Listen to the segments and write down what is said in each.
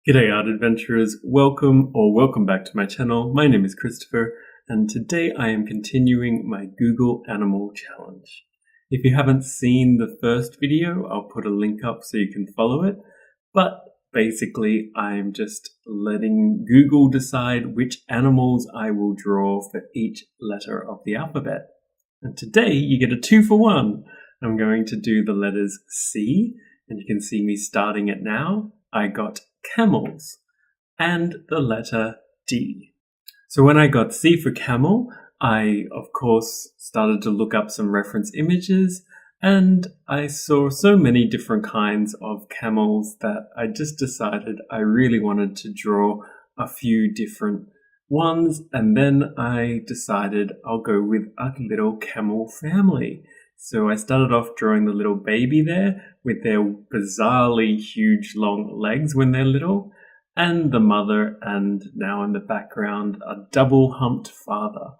G'day art adventurers, welcome back to my channel. My name is Christopher and today I am continuing my Google Animal Challenge. If you haven't seen the first video, I'll put a link up so you can follow it, but basically I'm just letting Google decide which animals I will draw for each letter of the alphabet. And today you get a 2-for-1. I'm going to do the letters C, and you can see me starting it now. I got camels, and the letter D. So when I got C for camel, I of course started to look up some reference images, and I saw so many different kinds of camels that I just decided I really wanted to draw a few different ones, and then I decided I'll go with a little camel family. So I started off drawing the little baby there with their bizarrely huge long legs when they're little, and the mother, and now in the background a double-humped father.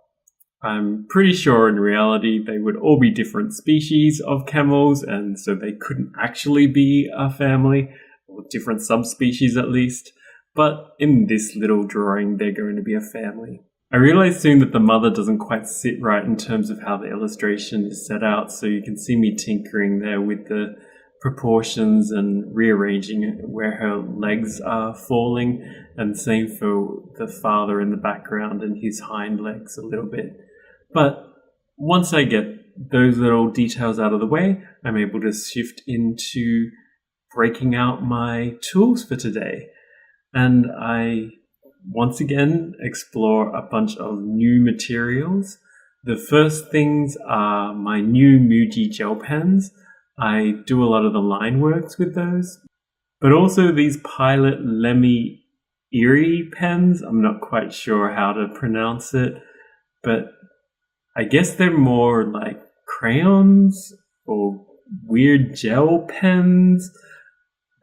I'm pretty sure in reality they would all be different species of camels, and so they couldn't actually be a family, or different subspecies at least, but in this little drawing they're going to be a family. I realized soon that the mother doesn't quite sit right in terms of how the illustration is set out, so you can see me tinkering there with the proportions and rearranging it where her legs are falling, and same for the father in the background and his hind legs a little bit. But once I get those little details out of the way, I'm able to shift into breaking out my tools for today. And I once again explore a bunch of new materials. The first things are my new Muji gel pens. I do a lot of the line works with those, but also these Pilot Lemmy Erie pens. I'm not quite sure how to pronounce it, but I guess they're more like crayons or weird gel pens.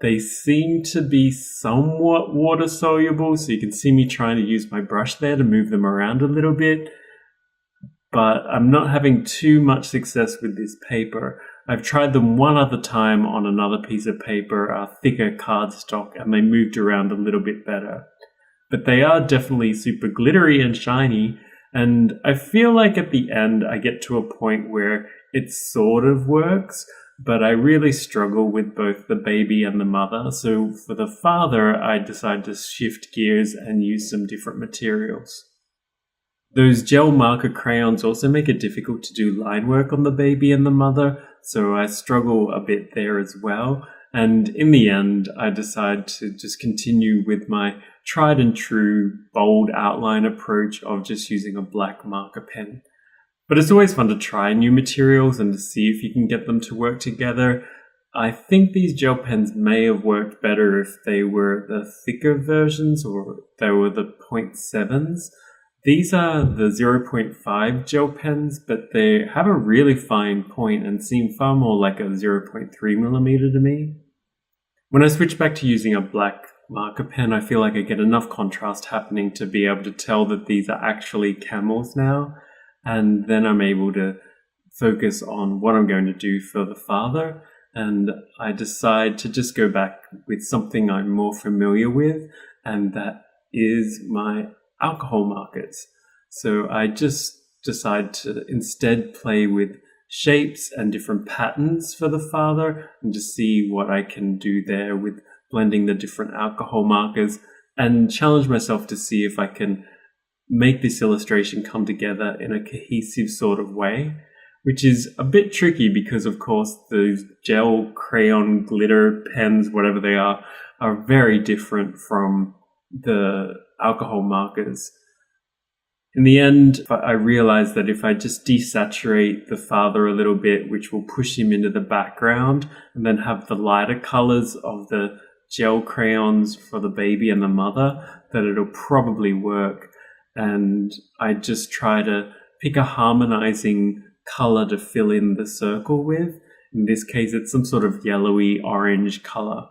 They seem to be somewhat water soluble, so you can see me trying to use my brush there to move them around a little bit, but I'm not having too much success with this paper. I've tried them one other time on another piece of paper, a thicker cardstock, and they moved around a little bit better. But they are definitely super glittery and shiny, and I feel like at the end I get to a point where it sort of works, but I really struggle with both the baby and the mother. So for the father, I decided to shift gears and use some different materials. Those gel marker crayons also make it difficult to do line work on the baby and the mother, so I struggle a bit there as well. And in the end, I decided to just continue with my tried and true bold outline approach of just using a black marker pen. But it's always fun to try new materials and to see if you can get them to work together. I think these gel pens may have worked better if they were the thicker versions or if they were the 0.7s. These are the 0.5 gel pens, but they have a really fine point and seem far more like a 0.3 millimeter to me. When I switch back to using a black marker pen, I feel like I get enough contrast happening to be able to tell that these are actually camels now. And then I'm able to focus on what I'm going to do for the father. And I decide to just go back with something I'm more familiar with, and that is my alcohol markers. So I just decide to instead play with shapes and different patterns for the father and to see what I can do there with blending the different alcohol markers, and challenge myself to see if I can make this illustration come together in a cohesive sort of way, which is a bit tricky because of course those gel crayon glitter pens, whatever they are very different from the alcohol markers. In the end, I realized that if I just desaturate the father a little bit, which will push him into the background, and then have the lighter colors of the gel crayons for the baby and the mother, that it'll probably work. And I just try to pick a harmonizing color to fill in the circle with. In this case, it's some sort of yellowy orange color.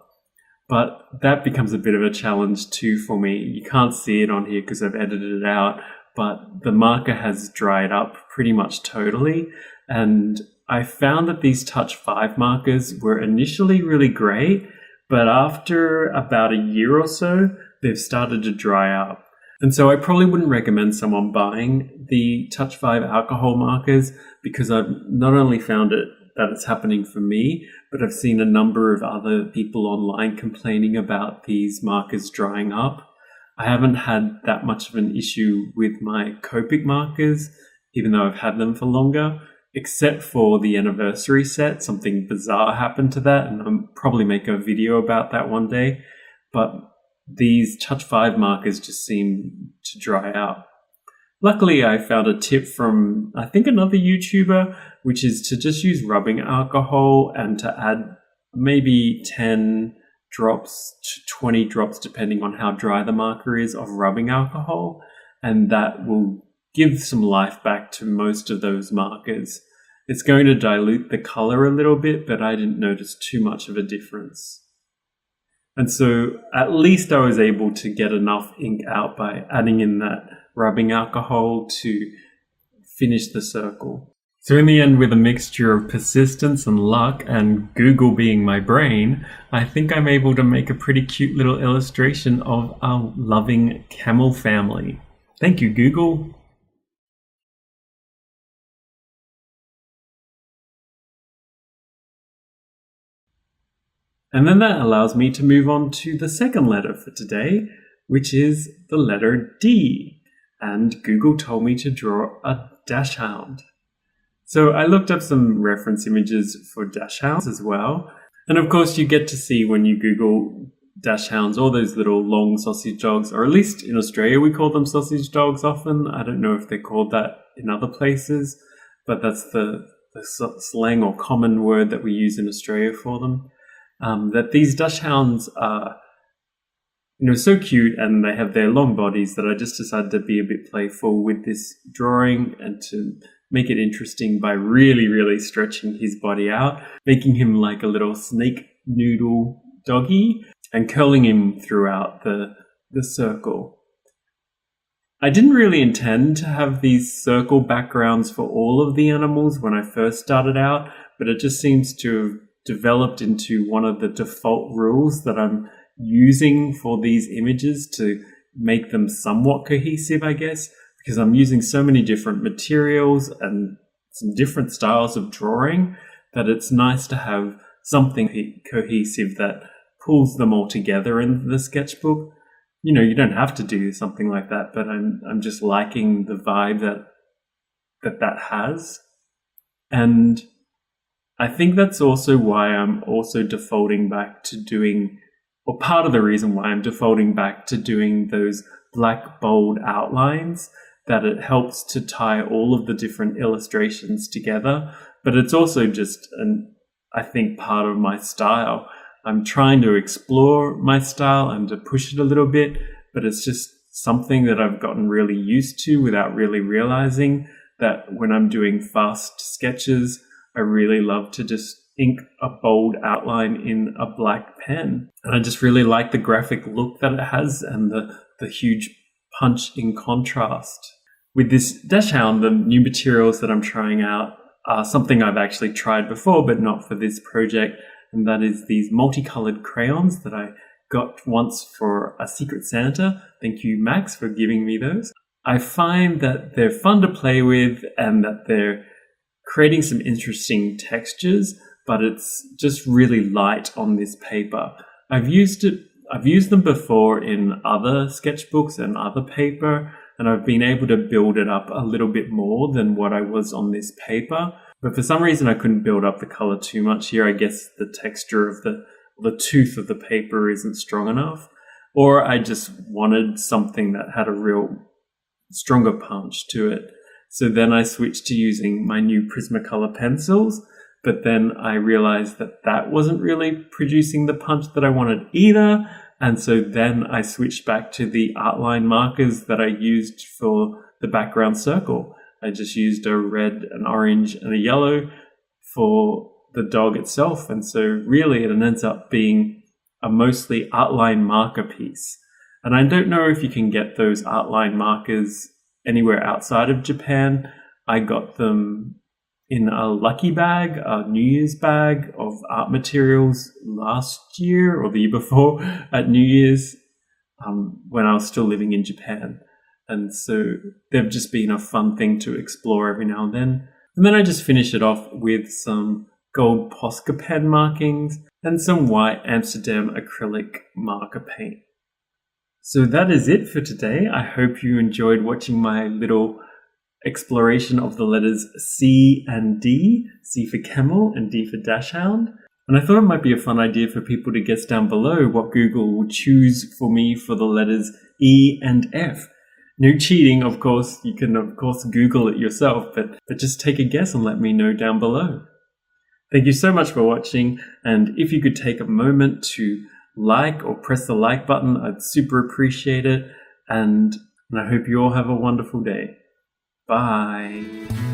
But that becomes a bit of a challenge too for me. You can't see it on here because I've edited it out, but the marker has dried up pretty much totally. And I found that these Touch 5 markers were initially really great, But after about a year or so, they've started to dry out. And so I probably wouldn't recommend someone buying the Touch 5 alcohol markers, because I've not only found that it's happening for me, but I've seen a number of other people online complaining about these markers drying up. I haven't had that much of an issue with my Copic markers, even though I've had them for longer, except for the anniversary set. Something bizarre happened to that, and I'll probably make a video about that one day. But these Touch 5 markers just seem to dry out. Luckily, I found a tip from, I think, another YouTuber, which is to just use rubbing alcohol and to add maybe 10 drops to 20 drops, depending on how dry the marker is, of rubbing alcohol. And that will give some life back to most of those markers. It's going to dilute the color a little bit, but I didn't notice too much of a difference. And so at least I was able to get enough ink out by adding in that rubbing alcohol to finish the circle. So in the end, with a mixture of persistence and luck and Google being my brain, I think I'm able to make a pretty cute little illustration of our loving camel family. Thank you, Google. And then that allows me to move on to the second letter for today, which is the letter D. And Google told me to draw a dachshund. So I looked up some reference images for dachshunds as well. And of course, you get to see when you Google dachshunds, all those little long sausage dogs, or at least in Australia, we call them sausage dogs often. I don't know if they're called that in other places, but that's the slang or common word that we use in Australia for them. That these dachshunds are, so cute, and they have their long bodies, that I just decided to be a bit playful with this drawing and to make it interesting by really, really stretching his body out, making him like a little snake noodle doggy and curling him throughout the circle. I didn't really intend to have these circle backgrounds for all of the animals when I first started out, but it just seems to have developed into one of the default rules that I'm using for these images to make them somewhat cohesive, I guess, because I'm using so many different materials and some different styles of drawing that it's nice to have something cohesive that pulls them all together in the sketchbook. You don't have to do something like that, but I'm just liking the vibe that has. And I think that's also why I'm also defaulting back to doing, or part of the reason why I'm defaulting back to doing those black bold outlines, that it helps to tie all of the different illustrations together. But it's also just, I think, part of my style. I'm trying to explore my style and to push it a little bit, but it's just something that I've gotten really used to without really realizing that when I'm doing fast sketches, I really love to just ink a bold outline in a black pen. And I just really like the graphic look that it has and the huge punch in contrast. With this dachshund, the new materials that I'm trying out are something I've actually tried before, but not for this project. And that is these multicolored crayons that I got once for a Secret Santa. Thank you, Max, for giving me those. I find that they're fun to play with and that they're creating some interesting textures, but it's just really light on this paper. I've used them before in other sketchbooks and other paper, and I've been able to build it up a little bit more than what I was on this paper. But for some reason, I couldn't build up the color too much here. I guess the texture of the tooth of the paper isn't strong enough, or I just wanted something that had a real stronger punch to it. So then I switched to using my new Prismacolor pencils, but then I realized that wasn't really producing the punch that I wanted either. And so then I switched back to the outline markers that I used for the background circle. I just used a red, an orange, and a yellow for the dog itself. And so really it ends up being a mostly outline marker piece. And I don't know if you can get those outline markers anywhere outside of Japan. I got them in a lucky bag, a New Year's bag of art materials last year or the year before at New Year's when I was still living in Japan. And so they've just been a fun thing to explore every now and then. And then I just finish it off with some gold Posca pen markings and some white Amsterdam acrylic marker paint. So that is it for today. I hope you enjoyed watching my little exploration of the letters C and D, C for camel and D for dachshund. And I thought it might be a fun idea for people to guess down below what Google will choose for me for the letters E and F. No cheating, of course. You can, of course, Google it yourself, but just take a guess and let me know down below. Thank you so much for watching, and if you could take a moment to like or press the like button, I'd super appreciate it, and I hope you all have a wonderful day. Bye.